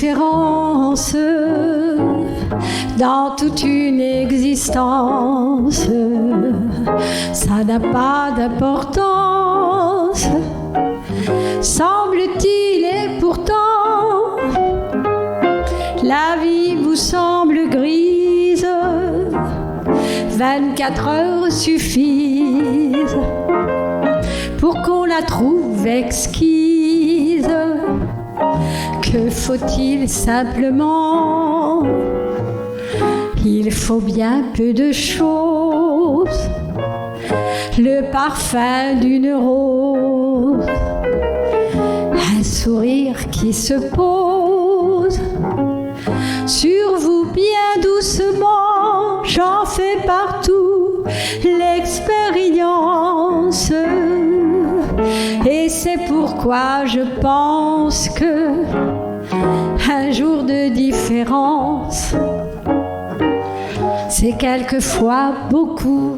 différence dans toute une existence. Ça n'a pas d'importance, semble-t-il, et pourtant la vie vous semble grise. 24 heures suffisent pour qu'on la trouve exquise. Que faut-il simplement? Il faut bien peu de choses. Le parfum d'une rose, un sourire qui se pose sur vous bien doucement. J'en fais partout l'expérience. Et c'est pourquoi je pense que un jour de différence, c'est quelquefois beaucoup.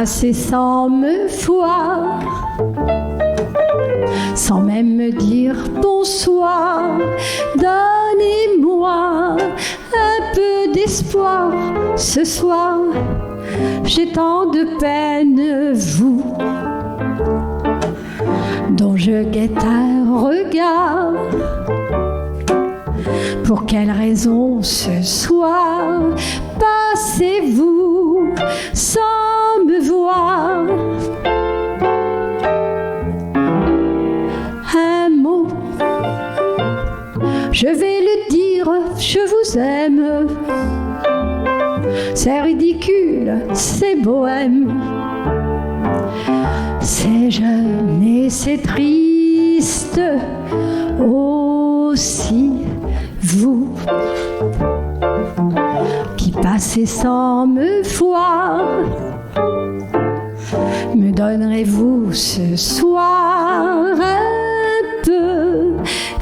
passé sans me voir, sans même me dire bonsoir. Donnez-moi un peu d'espoir ce soir, j'ai tant de peine, vous, dont je guette un regard. Pour quelle raison ce soir passez-vous sans me voir? Un mot, je vais le dire, je vous aime. C'est ridicule, c'est bohème, c'est jeune et c'est triste aussi. Vous qui passez sans me voir, me donnerez-vous ce soir un peu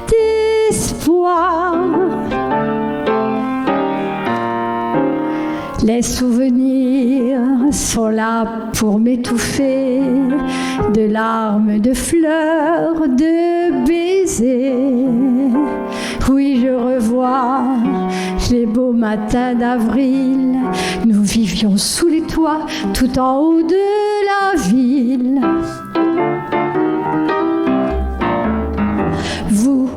d'espoir? Les souvenirs sont là pour m'étouffer, de larmes, de fleurs, de baisers. Oui, je revois les beaux matins d'avril. Nous vivions sous les toits, tout en haut de la ville. Vous,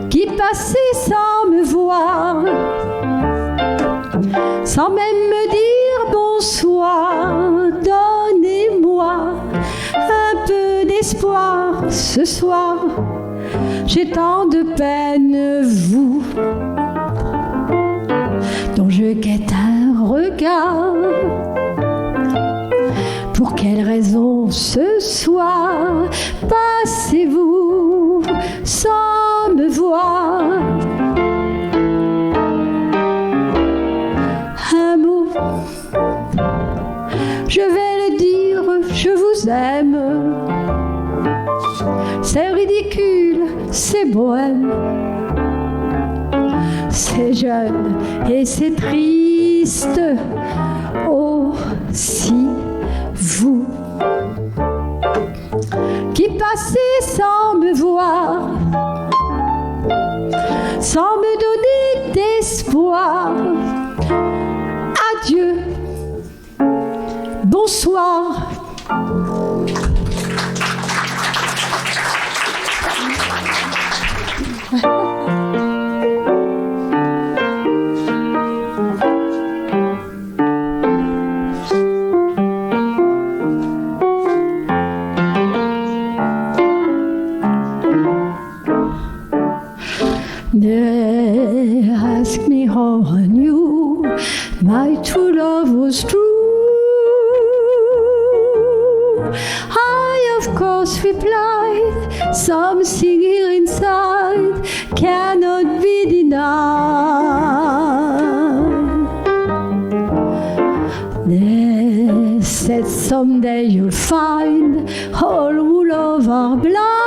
qui passez sans me voir, sans même me dire bonsoir, donnez-moi un peu d'espoir ce soir. J'ai tant de peine, vous, dont je guette un regard. Pour quelle raison ce soir passez-vous sans me voir? Un mot, je vais le dire, je vous aime. C'est ridicule, c'est bohème, c'est jeune et c'est triste aussi. Vous qui passez sans me voir, sans me donner d'espoir. Adieu, bonsoir. They ask me how I knew my true love was true. I of course replied, something here inside cannot be denied. They said someday you'll find all who love are blind.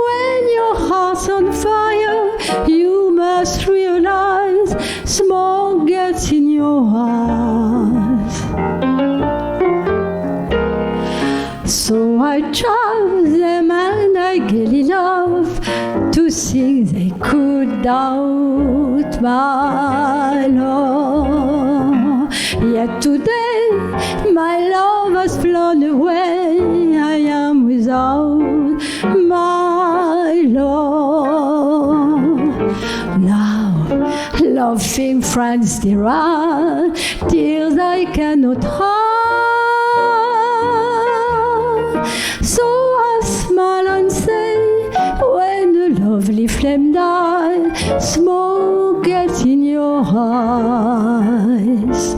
When your heart's on fire, you must realize smoke gets in your eyes. So I trust them and I gaily love to think they could doubt my love. Yet today my love has flown away. I am without my love. Now laughing friends there are tears I cannot hide. So I'll smile and say, when the lovely flame dies, smoke gets in your eyes.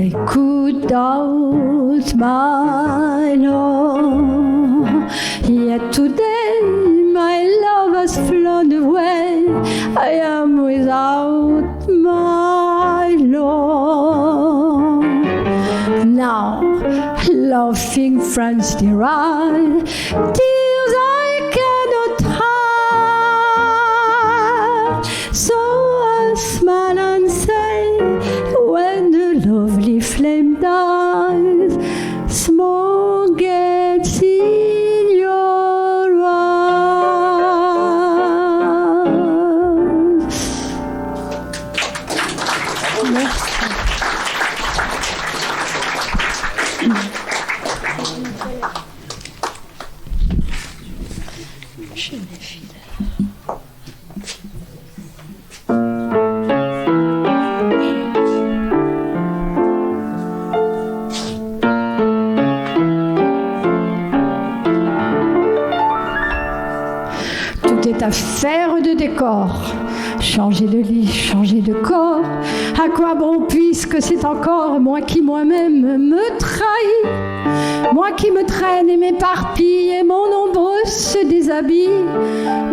I could doubt my love, yet today my love has flown away. I am without my love. Now, laughing friends deride tears I cannot hide. So I smile and say, when the lovely flame dies, smoke gets in your eyes. Merci. Je défile. Tout est affaire de décor. Changer de lit, changer de corps. À quoi bon puisque c'est encore moi qui moi-même me trahis, moi qui me traîne et m'éparpille et mon ombre se déshabille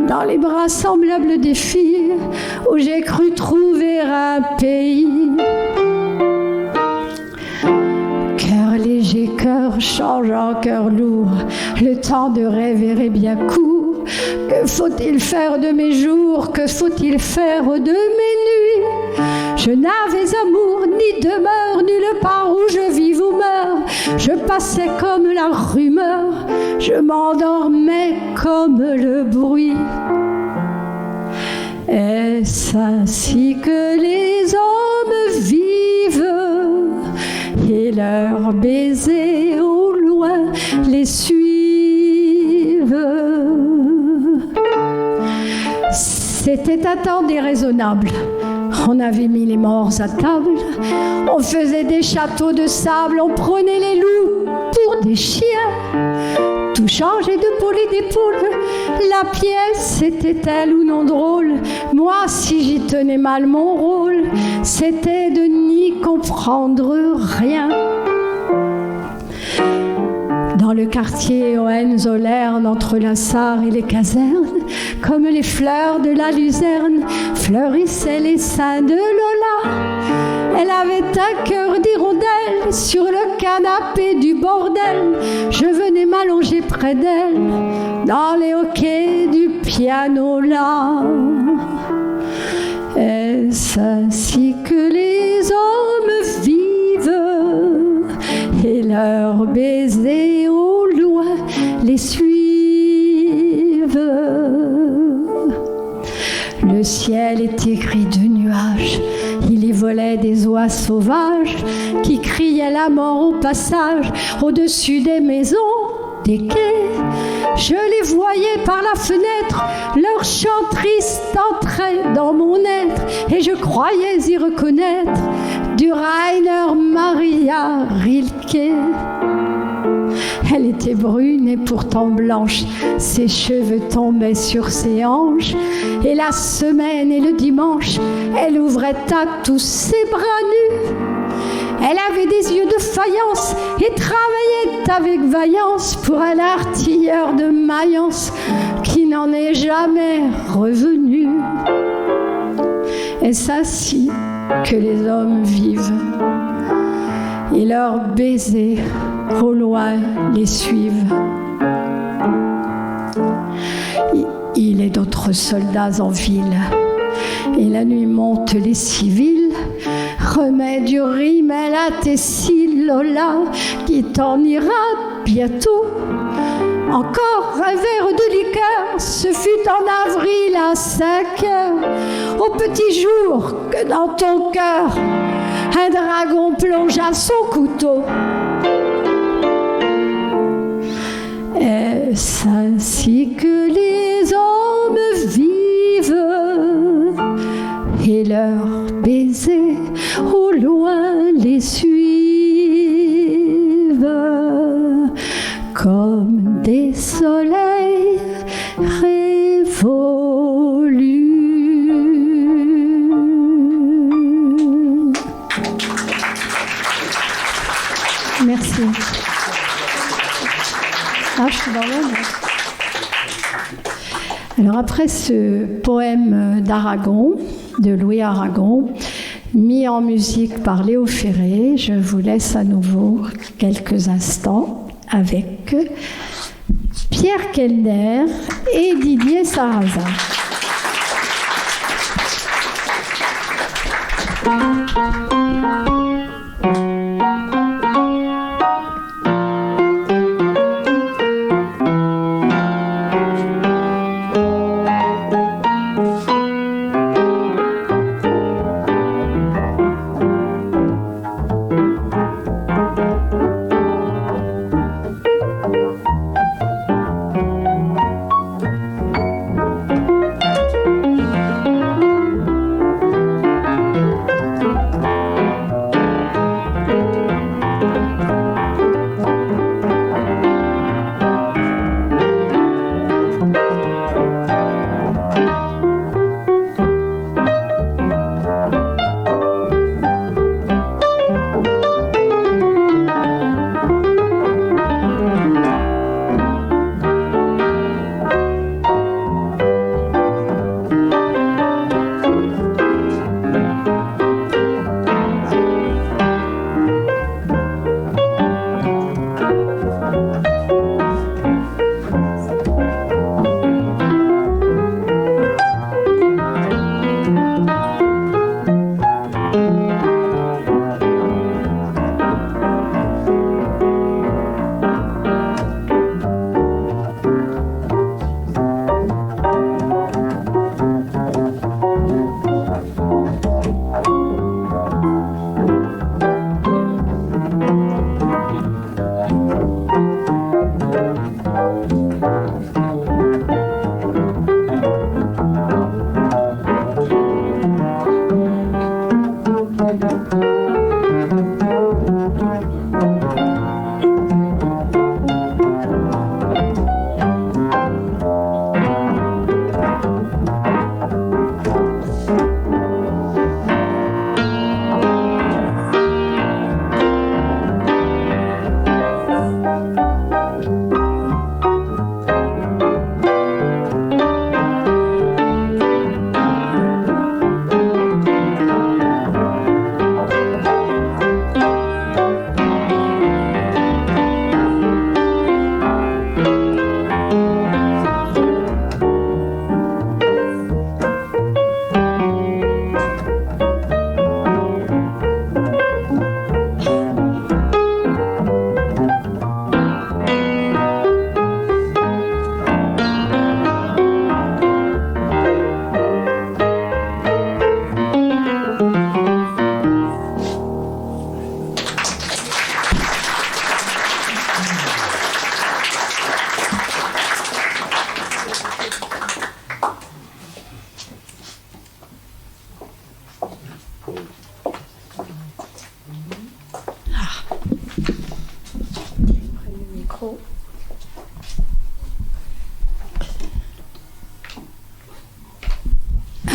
dans les bras semblables des filles où j'ai cru trouver un pays. Cœur léger, cœur changeant, cœur lourd, le temps de rêver est bien court. Que faut-il faire de mes jours? Que faut-il faire de mes nuits? Je n'avais amour ni demeure nulle part où je vis ou meurs. Je passais comme la rumeur, je m'endormais comme le bruit. Est-ce ainsi que les hommes vivent et leurs baisers au loin les suivent? C'était un temps déraisonnable. On avait mis les morts à table, on faisait des châteaux de sable, on prenait les loups pour des chiens. Tout changeait de poule et d'épaule, la pièce était-elle ou non drôle? Moi, si j'y tenais mal mon rôle, c'était de n'y comprendre rien. Dans le quartier Hohenzollern, entre la Sarre et les casernes, comme les fleurs de la luzerne, fleurissaient les seins de Lola. Elle avait un cœur d'hirondelle sur le canapé du bordel. Je venais m'allonger près d'elle dans les hoquets du piano là. Est-ce ainsi que les hommes vivent et leurs baisers au loin les suivent? Le ciel était gris de nuages, il y volait des oies sauvages qui criaient la mort au passage au-dessus des maisons, des quais. Je les voyais par la fenêtre, leur chant triste entrait dans mon être et je croyais y reconnaître du Rainer Maria Rilke. Elle était brune et pourtant blanche, ses cheveux tombaient sur ses hanches, et la semaine et le dimanche, elle ouvrait à tous ses bras nus. Elle avait des yeux de faïence et travaillait avec vaillance pour un artilleur de Mayence qui n'en est jamais revenu. Est-ce ainsi que les hommes vivent et leurs baisers au loin les suivent? Il est d'autres soldats en ville et la nuit montent les civils. Remets du rimel à tes cils, Lola, qui t'en ira bientôt. Encore un verre de liqueur, ce fut en avril à 5 heures, au petit jour que dans ton cœur un dragon plongea son couteau. Est-ce ainsi que les hommes vivent et leurs baisers au loin les suivent comme des soleils révolus? Merci. Ah, je suis dans l'ombre. Alors après ce poème d'Aragon, de Louis Aragon, mis en musique par Léo Ferré, je vous laisse à nouveau quelques instants avec Pierre Kellner et Didier Sarrazin.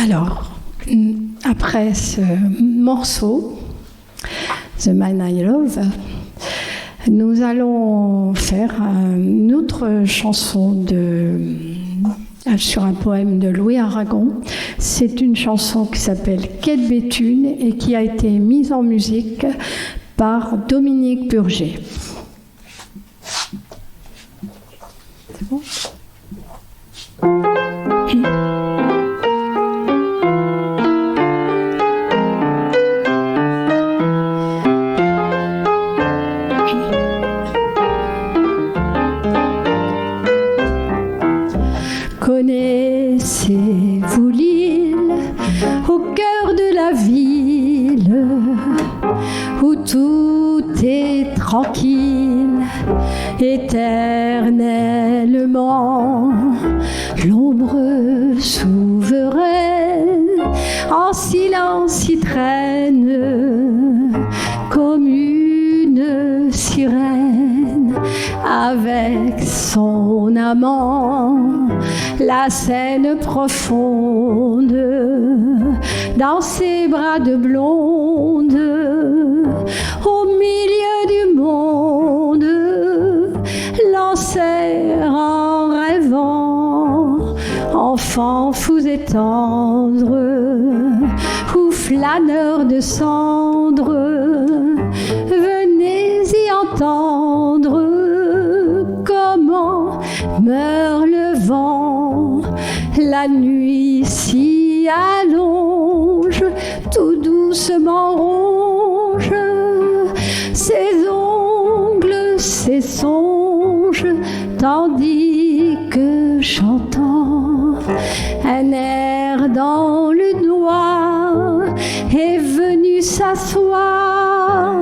Alors, après ce morceau, The Man I Love, nous allons faire une autre chanson sur un poème de Louis Aragon. C'est une chanson qui s'appelle Quai de Béthune et qui a été mise en musique par Dominique Burger. C'est bon ? Connaissez-vous l'île au cœur de la ville où tout est tranquille éternellement, l'ombre souveraine en silence y traîne comme une sirène avec son amant, la Seine profonde dans ses bras de blonde au milieu du monde. flâneurs de cendres, venez y entendre comment meurt le vent. La nuit s'y allonge, tout doucement ronge ses ongles, ses songes, tandis que chantant un air dans le noir est venu s'asseoir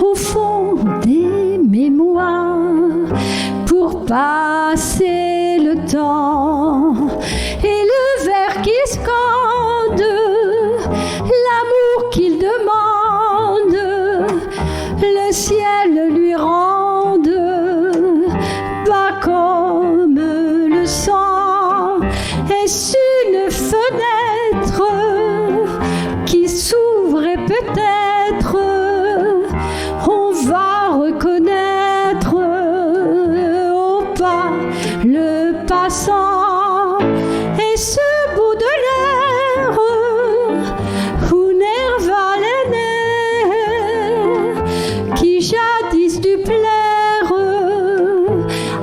au fond des mémoires pour passer le temps. Et le vers qui scande l'amour qu'il demande, le ciel lui rende bas comme le sang. Est-ce une fenêtre qui s'ouvre et peut-être on va reconnaître au pas le passant. Et ce bout de l'air où nerva les nerfs qui jadis dut plaire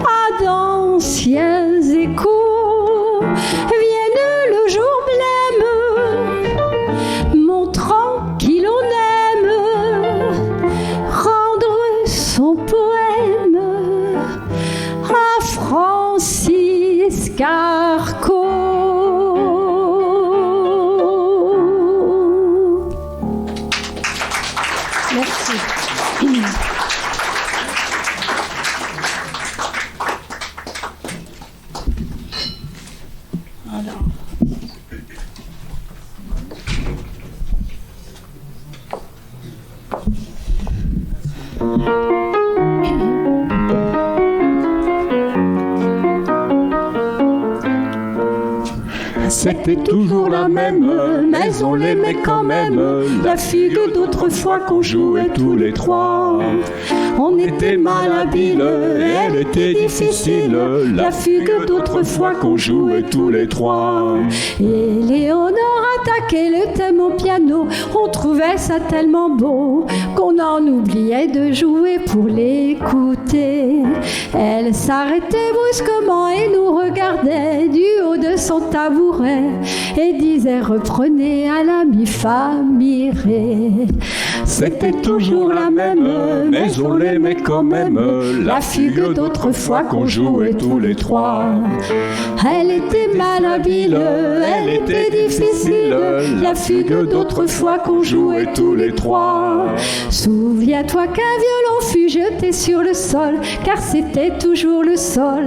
à d'anciens échos, vienne le jour blême montrant qui l'on aime, rendre son poème à Francis Carco. Merci. Alors. C'était toujours la même, mais on l'aimait quand même. La fugue d'autrefois qu'on jouait tous les trois. On était malhabiles, elle était difficile. La fugue d'autrefois qu'on jouait tous les trois. Et Léonore attaquait le thème au piano. On trouvait ça tellement beau qu'on en oubliait de jouer pour l'écouter. Elle s'arrêtait brusquement et nous regardait du haut de son tabouret et disait reprenez à la mi-fa mi-ré. C'était toujours la même, mais on l'aimait quand même. La fugue d'autrefois qu'on jouait tous les trois. Elle était malhabile, elle était difficile. La fugue d'autrefois qu'on jouait tous les trois. Souviens-toi qu'un violon fut jeté sur le sol, car c'était toujours le sol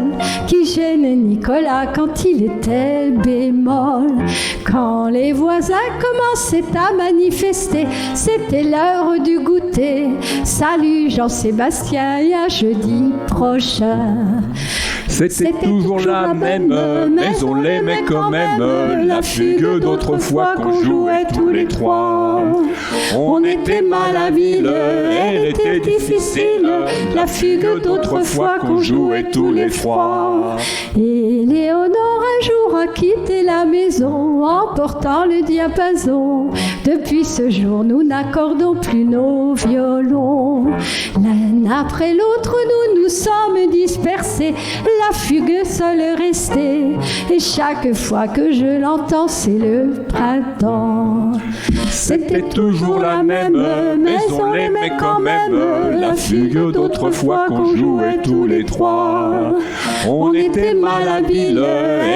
qui gênait Nicolas quand il était bémol. Quand les voisins commençaient à manifester, c'était l'heure du goûter. Salut Jean-Sébastien et à jeudi prochain. C'était toujours la même, mais on l'aimait quand même. La fugue d'autrefois qu'on jouait tous les trois. On était malhabiles, elle était difficile. La fugue d'autrefois qu'on jouait tous les trois. Et Léonore un jour a quitté la maison en portant le diapason. Depuis ce jour, nous n'accordons plus nos violons. L'un après l'autre, nous nous sommes dispersés. La fugue seule restée. Et chaque fois que je l'entends, c'est le printemps. C'était toujours la même, mais on l'aimait quand même. La fugue d'autrefois qu'on jouait tous les trois. On était malhabiles,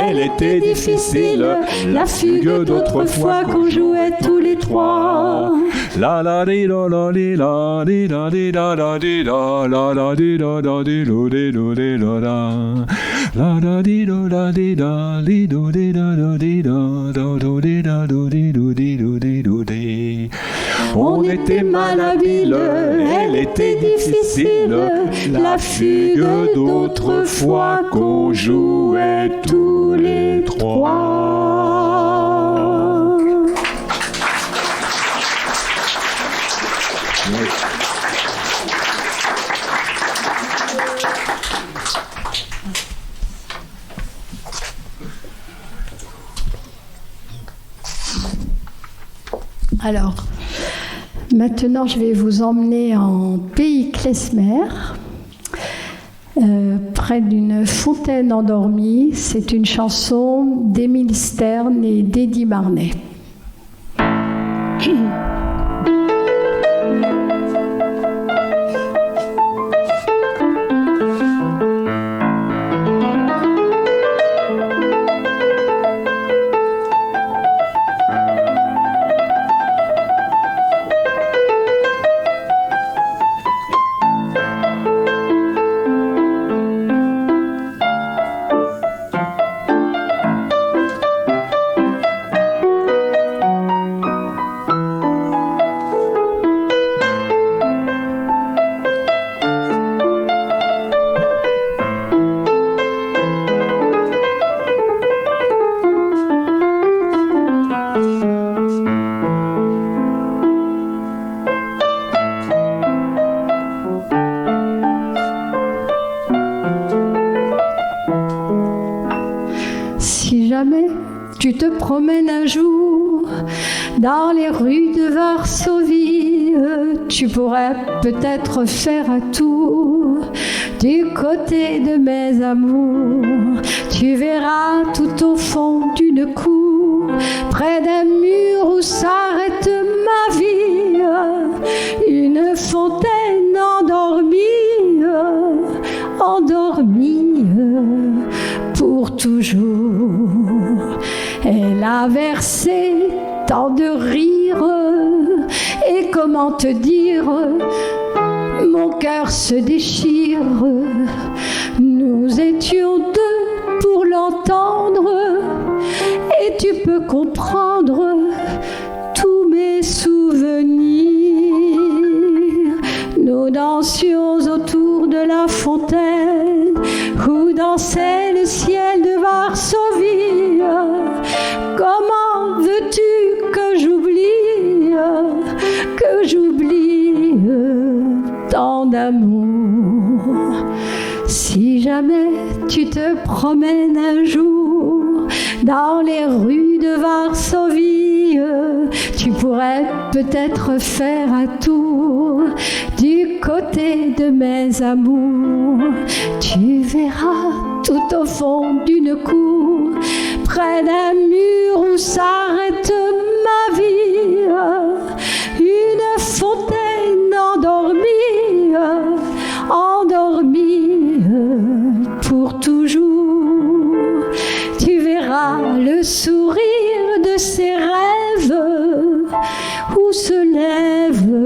elle était difficile. La fugue d'autrefois qu'on jouait tous les trois. La la di la la di la di la di la la di la la la di la la di lo di lo di la la la la di lo la di la di do di la la di la do di la do di lo di lo di lo di. On était malhabiles, elle était difficile. La fugue d'autrefois qu'on jouait tous les trois. Alors, maintenant, je vais vous emmener en pays klezmer, près d'une fontaine endormie. C'est une chanson d'Émile Stern et d'Eddie Marnay. Tu te promènes un jour dans les rues de Varsovie, tu pourrais peut-être faire un tour du côté de mes amours. Tu verras tout au fond d'une cour, près d'un mur où s'arrête ma vie, une fontaine endormie, endormie pour toujours. Elle a versé tant de rires, et comment te dire, mon cœur se déchire. Nous étions deux pour l'entendre, et tu peux comprendre tous mes souvenirs. Nous dansions autour de la fontaine où dansait le ciel de Varsovie. Comment veux-tu que j'oublie tant d'amour? Si jamais tu te promènes un jour dans les rues de Varsovie, tu pourrais peut-être faire un tour du côté de mes amours. Tu verras tout au fond d'une cour, près d'un mur où s'arrête ma vie, une fontaine endormie, endormie pour toujours. Tu verras le sourire de ses rêves où se lèvent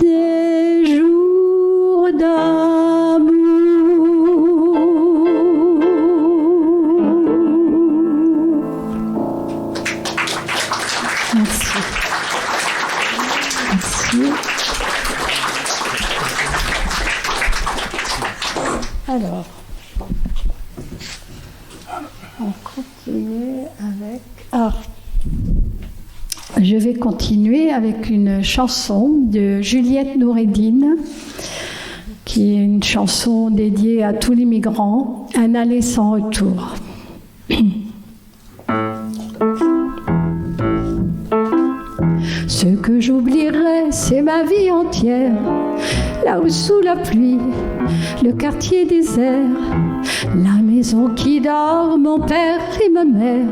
des jours d'amour. Merci. Merci. Alors, on continue avec... je vais continuer avec une chanson de Juliette Noureddine, qui est une chanson dédiée à tous les migrants, un aller sans retour. Ce que j'oublierai, c'est ma vie entière, là où sous la pluie, le quartier désert, la maison qui dort, mon père et ma mère,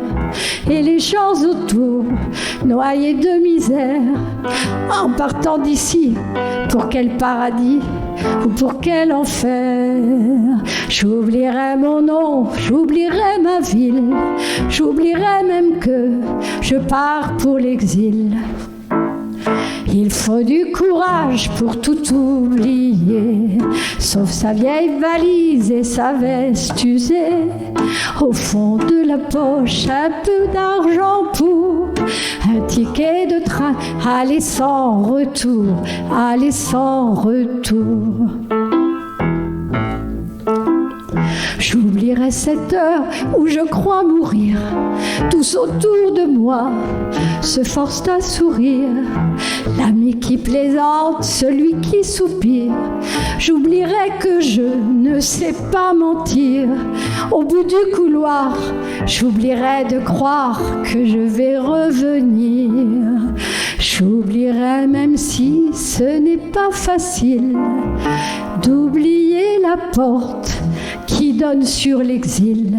et les gens autour, noyés de misère. En partant d'ici, pour quel paradis ou pour quel enfer? J'oublierai mon nom, j'oublierai ma ville, j'oublierai même que je pars pour l'exil. Il faut du courage pour tout oublier, sauf sa vieille valise et sa veste usée. Au fond de la poche, un peu d'argent pour un ticket de train, aller sans retour, aller sans retour. J'oublie J'oublierai cette heure où je crois mourir. Tous autour de moi se forcent à sourire. L'ami qui plaisante, celui qui soupire. J'oublierai que je ne sais pas mentir. Au bout du couloir, j'oublierai de croire que je vais revenir. J'oublierai même si ce n'est pas facile d'oublier la porte qui donne sur l'exil.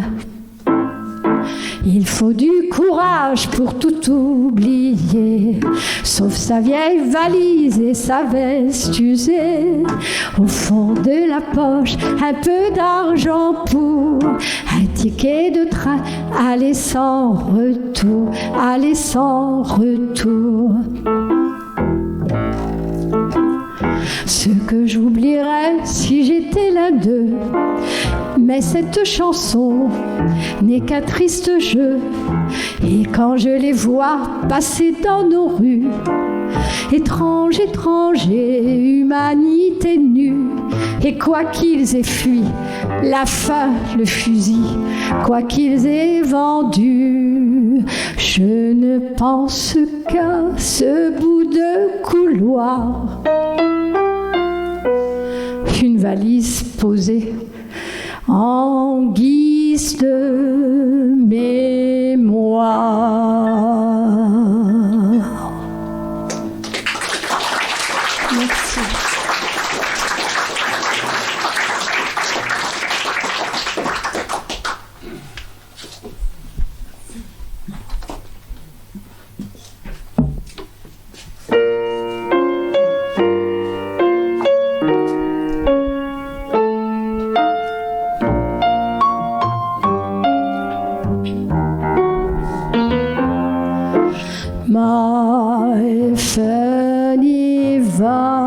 Il faut du courage pour tout oublier, sauf sa vieille valise et sa veste usée. Au fond de la poche, un peu d'argent pour un ticket de train, aller sans retour, aller sans retour. Ce que j'oublierais si j'étais l'un d'eux. Mais cette chanson n'est qu'un triste jeu. Et quand je les vois passer dans nos rues, étranges, étrangers, humanité nue. Et quoi qu'ils aient fui, la faim, le fusil, quoi qu'ils aient vendu, je ne pense qu'à ce bout de couloir. Une valise posée en guise de mémoire. Merci. My funny Valentine,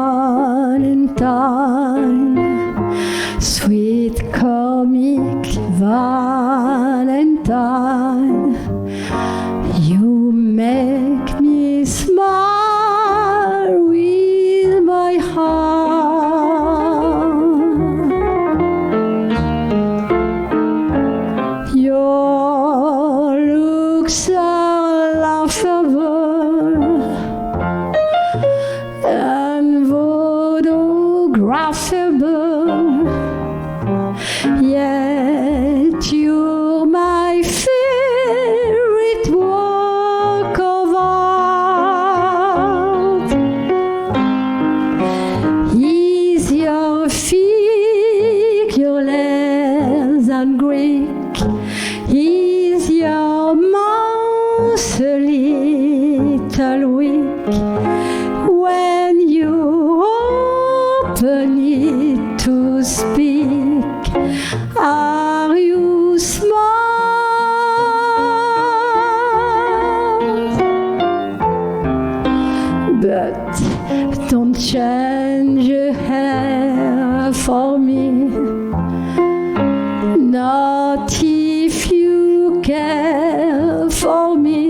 sweet comic Valentine, you make me smile with my heart. Your looks are laughable and photographable, yet you're my favorite work of art. Is your figure less than Greek? Is your mouth a little weak when you open it to speak? Are you smart? But don't change your hair for me, not if you care for me.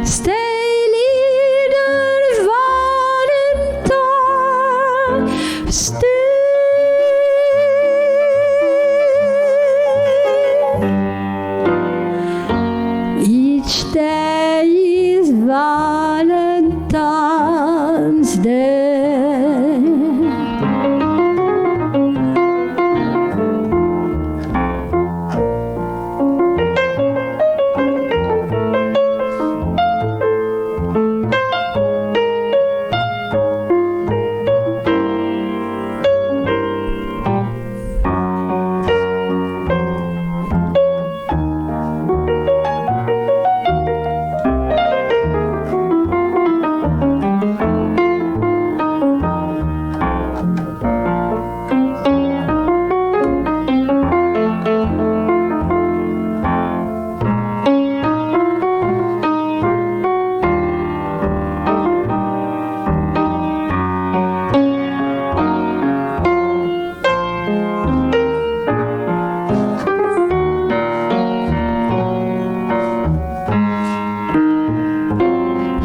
Stay, little Valentine, stay. Each day is Valentine's Day.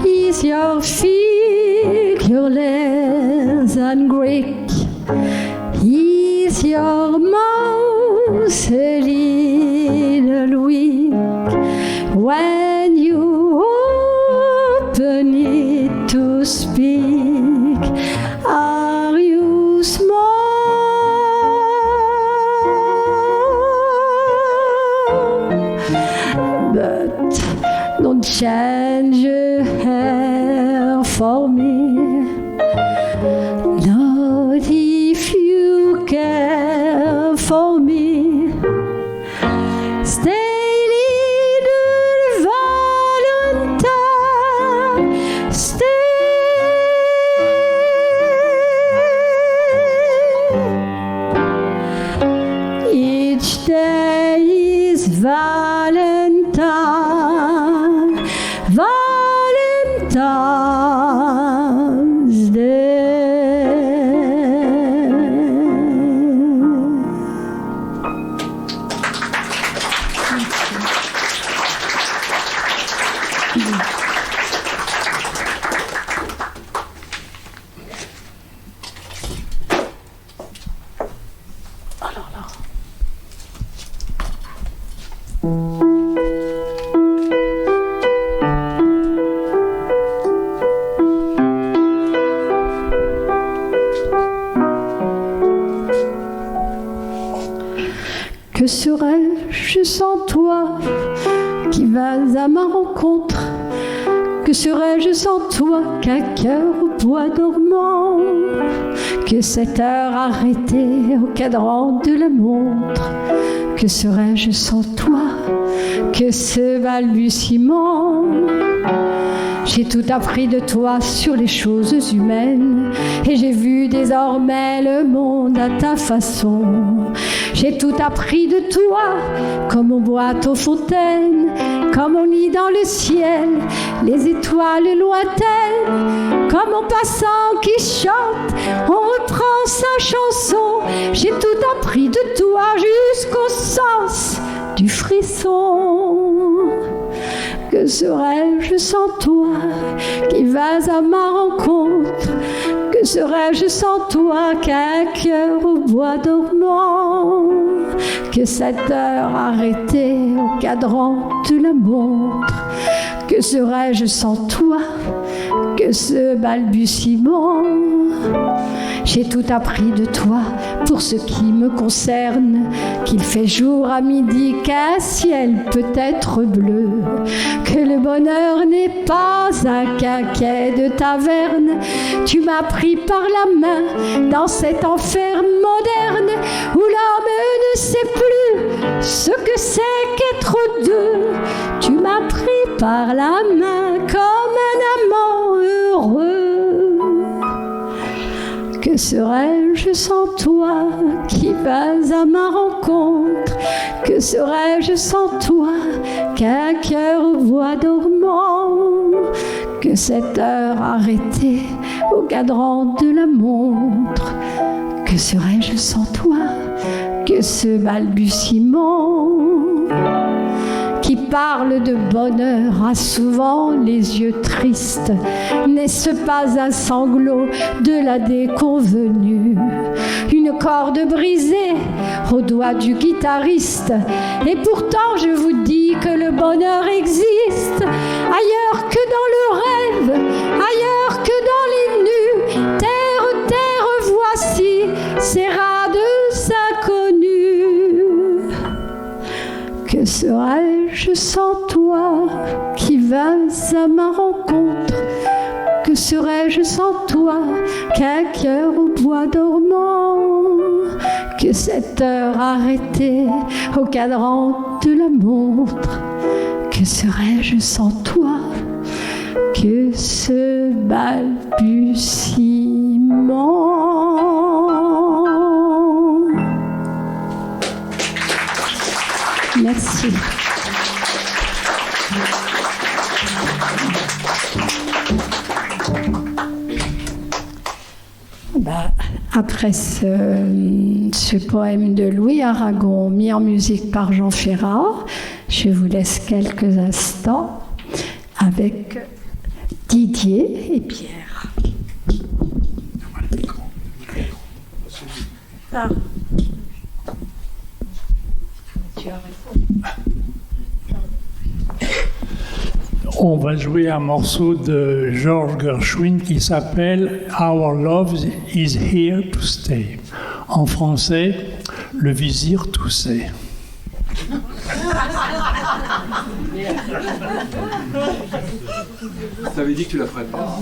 Is your figure less than Greek? Is your mouth easily, Louis, when you open it to speak. Are you small? But don't change your hair for me. Not if you care for me. Stay, little Valentine. Stay. Each day is Valentine. Valentine's Day. Que serais-je sans toi qui vas à ma rencontre? Que serais-je sans toi qu'un cœur au bois dormant? Que cette heure arrêtée au cadran de la montre? Que serais-je sans toi que ce balbutiement? J'ai tout appris de toi sur les choses humaines et j'ai vu désormais le monde à ta façon. J'ai tout appris de toi comme on boit aux fontaines, comme on lit dans le ciel les étoiles lointaines, comme en passant qui chante, on reprend sa chanson. J'ai tout appris de toi jusqu'au sens du frisson. Que serais-je sans toi qui vas à ma rencontre? Que serais-je sans toi qu'un cœur au bois dormant? Que cette heure arrêtée au cadran de la montre? Que serais-je sans toi que ce balbutiement? J'ai tout appris de toi pour ce qui me concerne, qu'il fait jour à midi, qu'un ciel peut être bleu, que le bonheur n'est pas un quinquet de taverne. Tu m'as pris par la main dans cet enfer moderne où l'homme ne sait plus ce que c'est qu'être deux. Tu m'as pris par la main comme un amant heureux. Que serais-je sans toi qui vas à ma rencontre? Que serais-je sans toi qu'un cœur au bois dormant? Que cette heure arrêtée au cadran de la montre? Que serais-je sans toi que ce balbutiement? Qui parle de bonheur a souvent les yeux tristes. N'est-ce pas un sanglot de la déconvenue? Une corde brisée au doigt du guitariste. Et pourtant je vous dis que le bonheur existe ailleurs que dans le rêve, ailleurs que dans les nus. Terre, terre, voici ces rades inconnues. Que serais-je sans toi qui vas à ma rencontre? Que serais-je sans toi qu'un cœur au bois dormant? Que cette heure arrêtée au cadran de la montre? Que serais-je sans toi que ce balbutiement? Merci. Après ce poème de Louis Aragon, mis en musique par Jean Ferrat, je vous laisse quelques instants avec Didier et Pierre. Ah. On va jouer un morceau de George Gershwin qui s'appelle Our Love is Here to Stay. En français, le vizir toussait. Tu avais dit que tu la ferais pas.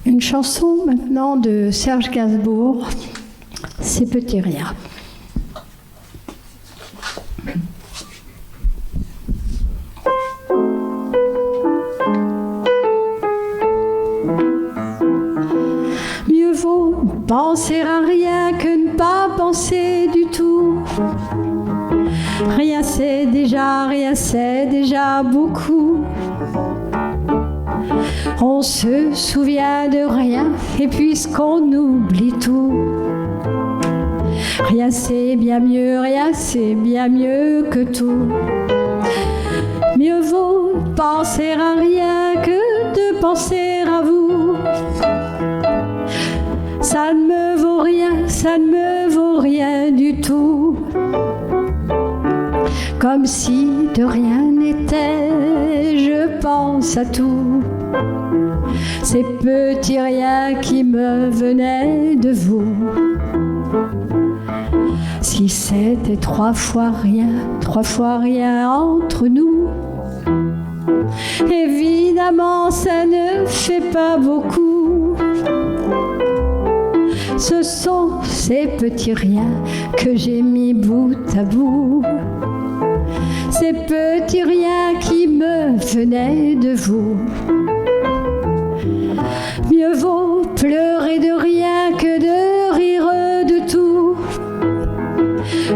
Une chanson maintenant de Serge Gainsbourg, C'est petit rien. Mieux vaut penser à rien que ne pas penser du tout. Rien c'est déjà beaucoup. On se souvient de rien et puisqu'on oublie tout. Rien c'est bien mieux que tout. Mieux vaut penser à rien que de penser à vous. Ça ne me vaut rien du tout. Comme si de rien n'était, je pense à tout. Ces petits riens qui me venaient de vous. Si c'était 3 fois rien entre nous, évidemment ça ne fait pas beaucoup. Ce sont ces petits riens que j'ai mis bout à bout. Ces petits riens qui me venaient de vous. Mieux vaut pleurer de rien que de rire de tout.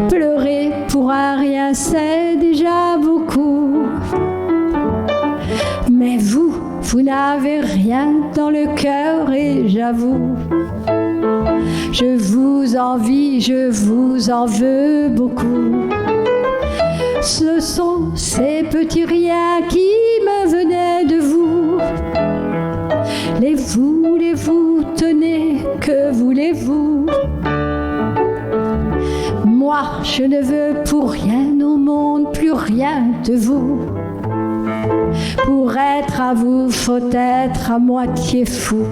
Pleurer pour un rien, c'est déjà beaucoup. Mais vous n'avez rien dans le cœur et j'avoue, je vous envie, je vous en veux beaucoup. Ce sont ces petits riens qui me venaient de vous. Les voulez-vous, tenez, que voulez-vous? Moi, je ne veux pour rien au monde, plus rien de vous. Pour être à vous, faut être à moitié fou.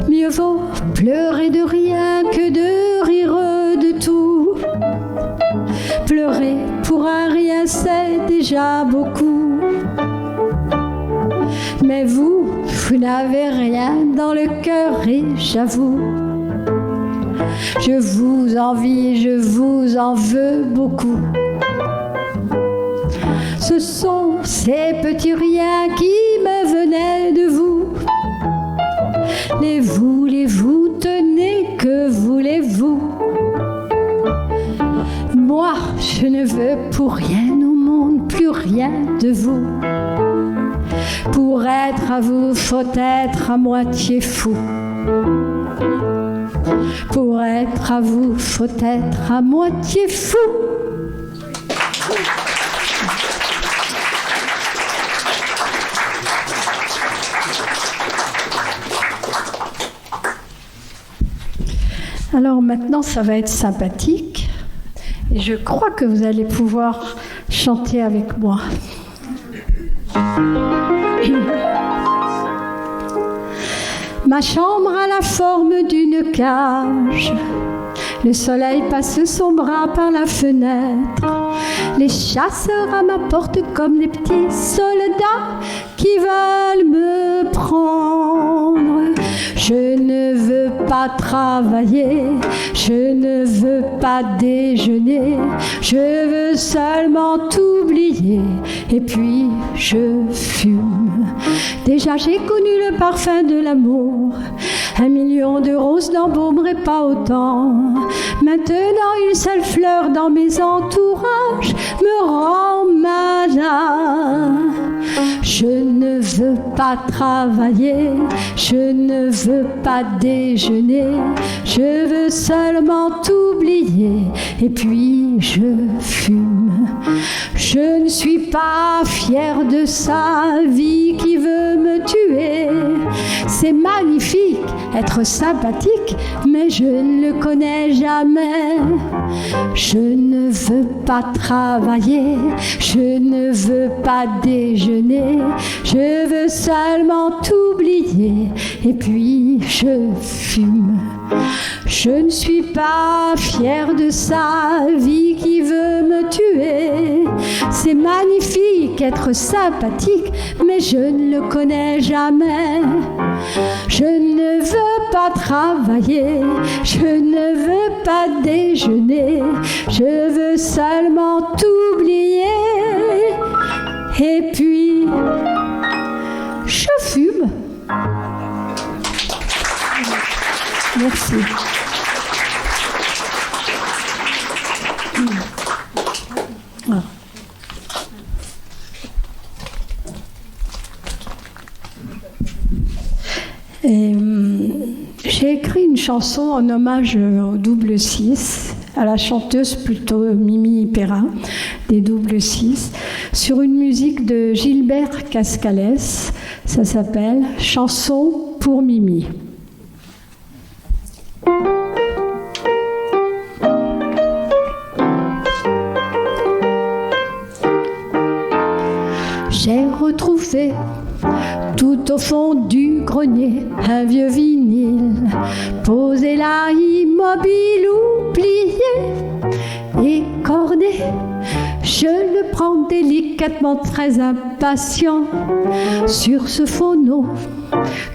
Mieux vaut pleurer de rien que de rire de tout. Pleurer pour un rien, c'est déjà beaucoup. Mais vous n'avez rien dans le cœur et j'avoue, je vous envie, je vous en veux beaucoup. Ce sont ces petits riens qui me venaient de vous. Les voulez-vous, tenez, que voulez-vous? Moi, je ne veux pour rien au monde, plus rien de vous. Pour être à vous, faut être à moitié fou. Pour être à vous, faut être à moitié fou. Alors maintenant, ça va être sympathique et je crois que vous allez pouvoir chanter avec moi. Ma chambre a la forme d'une cage. Le soleil passe son bras par la fenêtre. Les chasseurs à ma porte comme des petits soldats qui veulent me prendre. Je ne veux pas travailler, je ne veux pas déjeuner, je veux seulement t'oublier et puis je fume. Déjà j'ai connu le parfum de l'amour, 1 million de roses n'embaumeraient pas autant. Maintenant une seule fleur dans mes entourages me rend malade. Je ne veux pas travailler, je ne veux pas déjeuner, je veux seulement t'oublier et puis je fume. Je ne suis pas fière de sa vie qui veut me tuer. C'est magnifique, être sympathique, mais je ne le connais jamais. Je ne veux pas travailler, je ne veux pas déjeuner, je veux seulement t'oublier et puis je fume. Je ne suis pas fière de sa vie qui veut me tuer. C'est magnifique, être sympathique, mais je ne le connais jamais. Je ne veux pas travailler, je ne veux pas déjeuner, je veux seulement t'oublier et puis je fume. Merci. J'ai écrit une chanson en hommage au double 6, à la chanteuse plutôt Mimi Perrin, des double 6, sur une musique de Gilbert Cascales. Ça s'appelle « Chanson pour Mimi ». J'ai retrouvé tout au fond du grenier un vieux vinyle, posé là immobile ou plié, écorné. Je le prends délicatement, très impatient, sur ce phono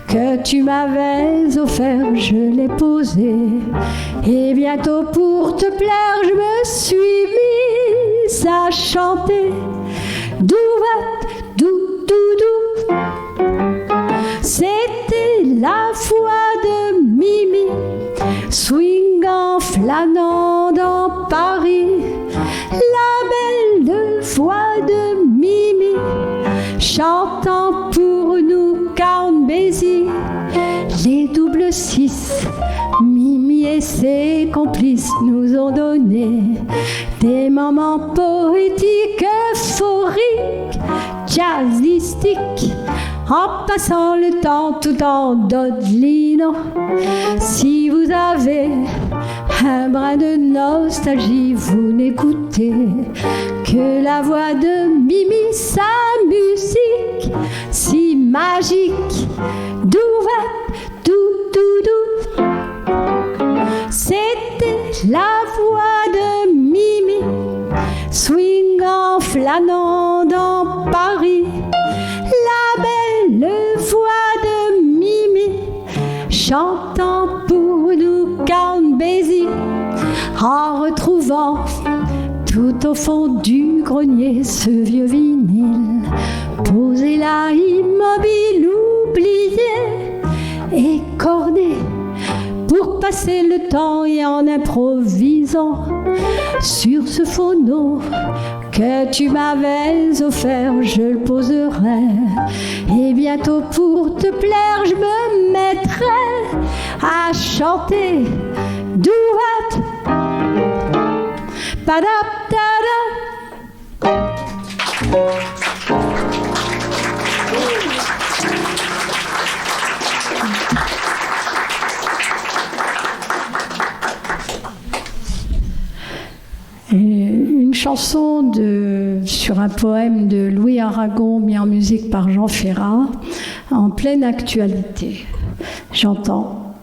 que tu m'avais offert, je l'ai posé. Et bientôt pour te plaire, je me suis mise à chanter. Douvat, dou, dou, dou. C'était la voix de Mimi, swingant, flânant dans Paris. La belle voix de Mimi, chantant pour nous Count Basie. Les doubles six, Mimi et ses complices nous ont donné des moments poétiques, euphoriques, jazzistiques, en passant le temps tout en dodelinant. Si vous avez un brin de nostalgie, vous n'écoutez que la voix de Mimi, sa musique si magique. Douvat, dou, dou, dou. C'était la voix de Mimi, swingant, flânant dans Paris. La belle voix de Mimi, chantant pour nous Count Basie. En retrouvant tout au fond du grenier ce vieux vinyle, posé là immobile, oublié, écorné, pour passer le temps et en improvisant sur ce phono que tu m'avais offert, je le poserai. Et bientôt pour te plaire, je me mettrai à chanter. Douat, padap, tada. Une chanson sur un poème de Louis Aragon mis en musique par Jean Ferrat, en pleine actualité. J'entends.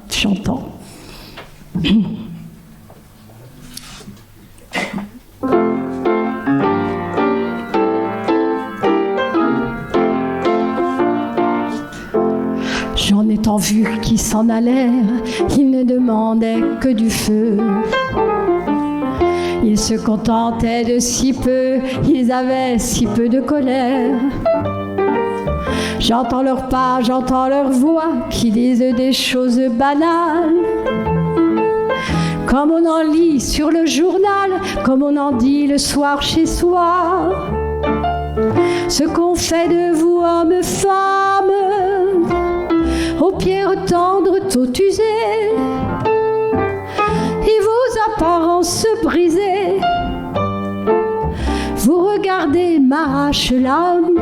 J'en ai tant vu qui s'en allèrent, ils ne demandaient que du feu. Ils se contentaient de si peu, ils avaient si peu de colère. J'entends leurs pas, j'entends leurs voix qui disent des choses banales, comme on en lit sur le journal, comme on en dit le soir chez soi. Ce qu'on fait de vous, hommes, femmes, aux pierres tendres, tout usées, et vos apparences brisées. Vous regardez m'arrache l'âme.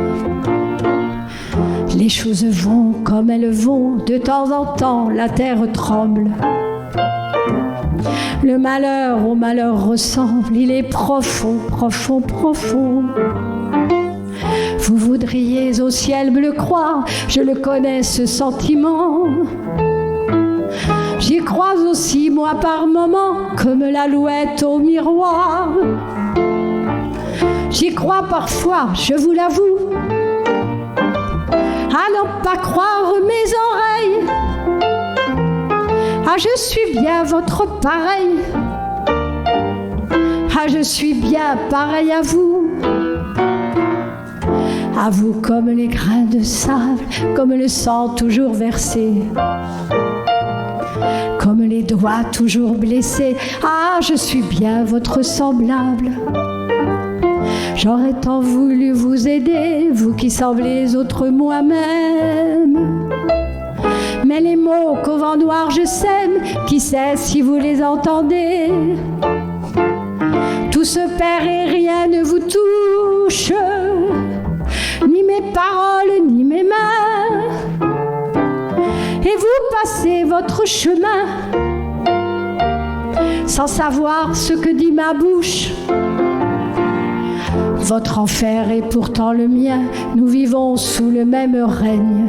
Les choses vont comme elles vont, de temps en temps la terre tremble. Le malheur au malheur ressemble, il est profond, profond, profond. Vous voudriez au ciel bleu croire, je le connais ce sentiment. J'y crois aussi moi par moments, comme l'alouette au miroir. J'y crois parfois, je vous l'avoue, à n'en pas croire mes oreilles. Ah, je suis bien votre pareil. Ah, je suis bien pareil à vous. À vous comme les grains de sable, comme le sang toujours versé, comme les doigts toujours blessés. Ah, je suis bien votre semblable. J'aurais tant voulu vous aider, vous qui semblez autres moi-même. Mais les mots qu'au vent noir je sème, qui sait si vous les entendez? Tout se perd et rien ne vous touche, ni mes paroles, ni mes mains. Et vous passez votre chemin, sans savoir ce que dit ma bouche. Votre enfer est pourtant le mien, nous vivons sous le même règne.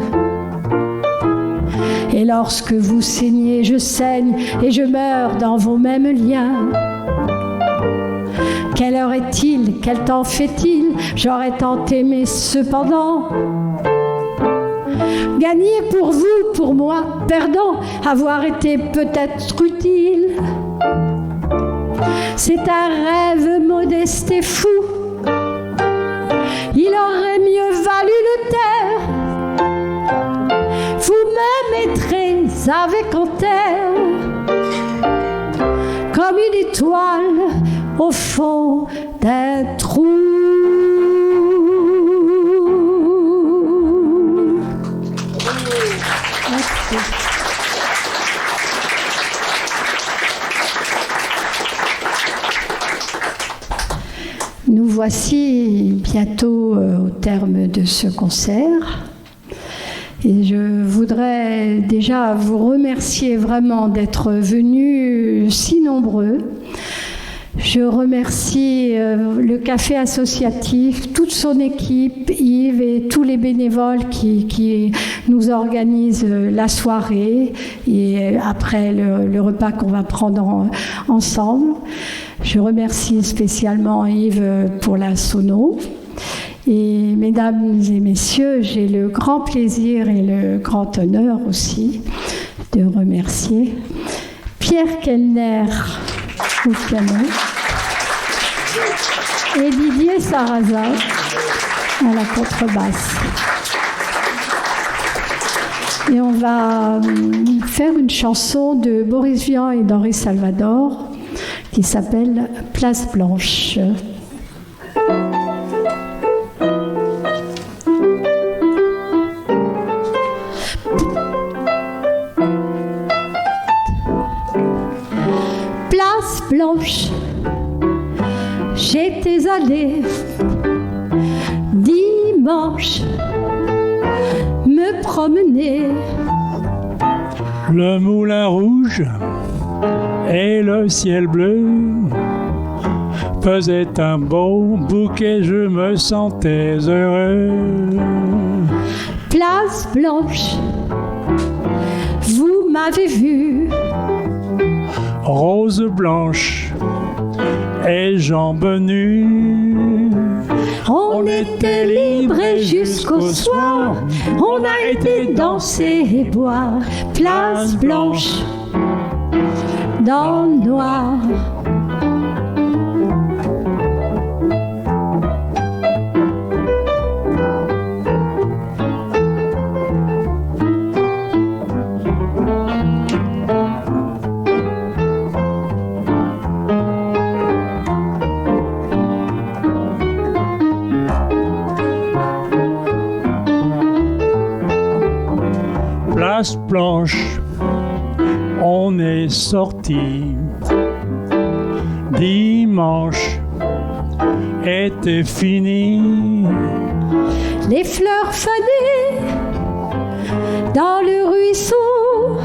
Et lorsque vous saignez, je saigne et je meurs dans vos mêmes liens. Quelle heure est-il? Quel temps fait-il? J'aurais tant aimé cependant gagner pour vous, pour moi, perdant, avoir été peut-être utile. C'est un rêve modeste et fou. Il aurait mieux valu le taire. Vous me mettrez avec en terre, comme une étoile au fond d'un trou. Merci. Nous voici bientôt au terme de ce concert. Et je voudrais déjà vous remercier vraiment d'être venus si nombreux. Je remercie le Café Associatif, toute son équipe, Yves et tous les bénévoles qui nous organisent la soirée et après le repas qu'on va prendre ensemble. Je remercie spécialement Yves pour la sono. Et mesdames et messieurs, j'ai le grand plaisir et le grand honneur aussi de remercier Pierre Kellner au piano et Didier Sarraza à la contrebasse. Et on va faire une chanson de Boris Vian et d'Henri Salvador qui s'appelle Place Blanche. Place Blanche, j'étais allée dimanche me promener. Le moulin rouge et le ciel bleu faisaient un beau bouquet, je me sentais heureux. Place Blanche, vous m'avez vu, rose blanche et jambes nues. on était libres et jusqu'au soir, on a été danser et boire. Place Blanche, dans le noir. Place Blanche, on est sorti. Dimanche était fini. Les fleurs fanées dans le ruisseau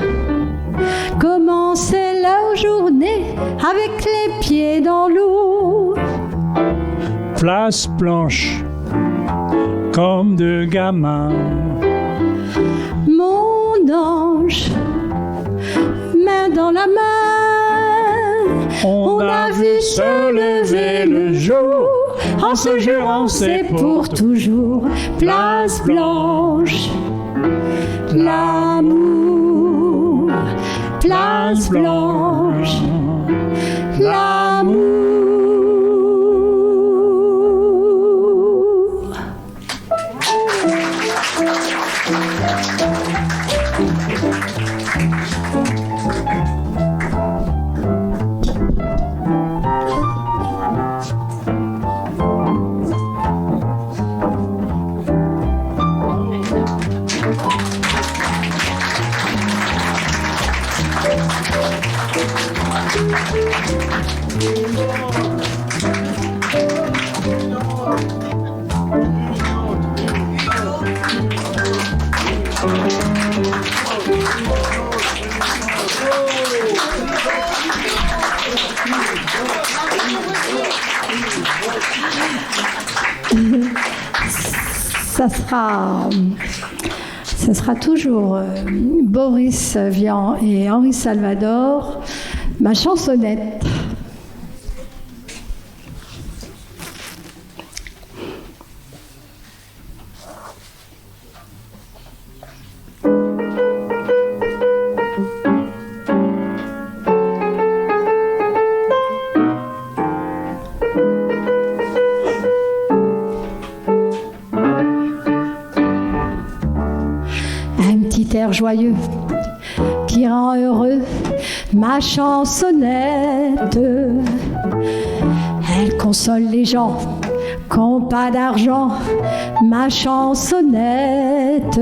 commençaient leur journée avec les pieds dans l'eau. Place Blanche, comme de gamins. Mon ange, main dans la main, on a vu se lever le jour, en se jurant c'est pour toujours. Place Blanche, l'amour. Place Blanche, l'amour. Ce sera toujours Boris Vian et Henri Salvador, ma chansonnette. Joyeux qui rend heureux ma chansonnette. Elle console les gens qui n'ont pas d'argent, ma chansonnette.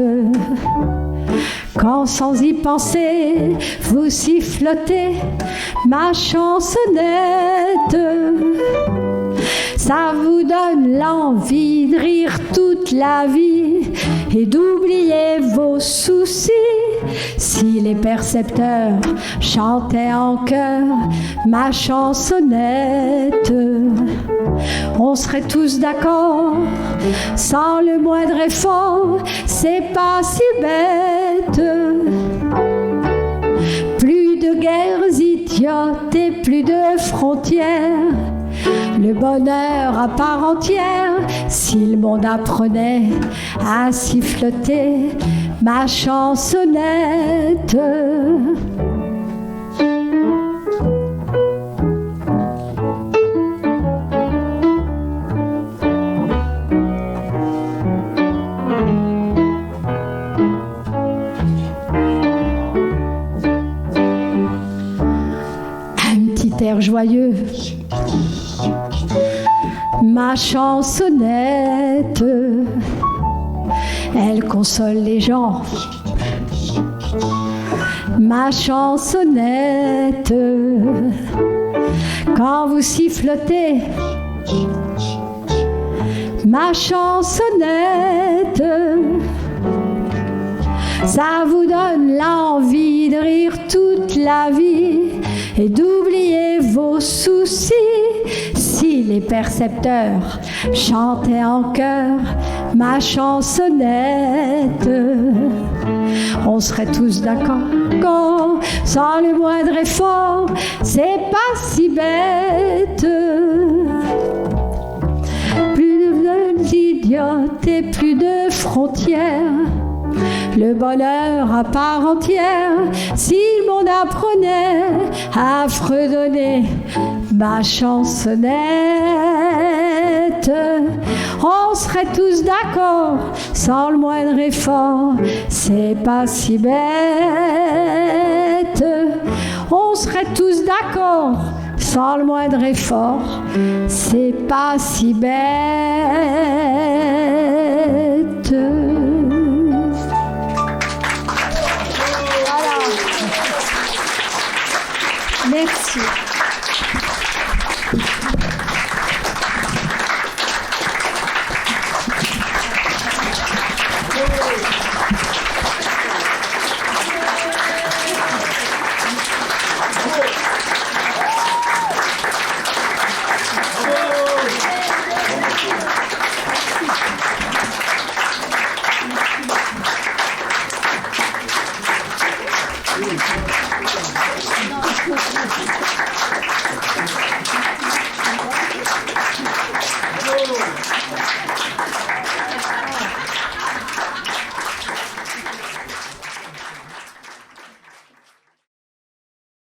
Quand sans y penser vous sifflotez ma chansonnette, ça vous donne l'envie de rire toute la vie et d'oublier vos soucis. Si les percepteurs chantaient en chœur ma chansonnette, on serait tous d'accord, sans le moindre effort, c'est pas si bête. Plus de guerres idiotes et plus de frontières, le bonheur à part entière, si le monde apprenait à siffloter ma chansonnette. Un petit air joyeux, ma chansonnette, elle console les gens. Ma chansonnette, quand vous sifflotez ma chansonnette, ça vous donne l'envie de rire toute la vie et d'oublier vos soucis. Si les percepteurs chantaient en chœur ma chansonnette, on serait tous d'accord, sans le moindre effort, c'est pas si bête. Plus d'idiotes et plus de frontières, le bonheur à part entière, si le monde apprenait à fredonner ma chansonnette, on serait tous d'accord, sans le moindre effort, c'est pas si bête. On serait tous d'accord, sans le moindre effort, c'est pas si bête. Merci.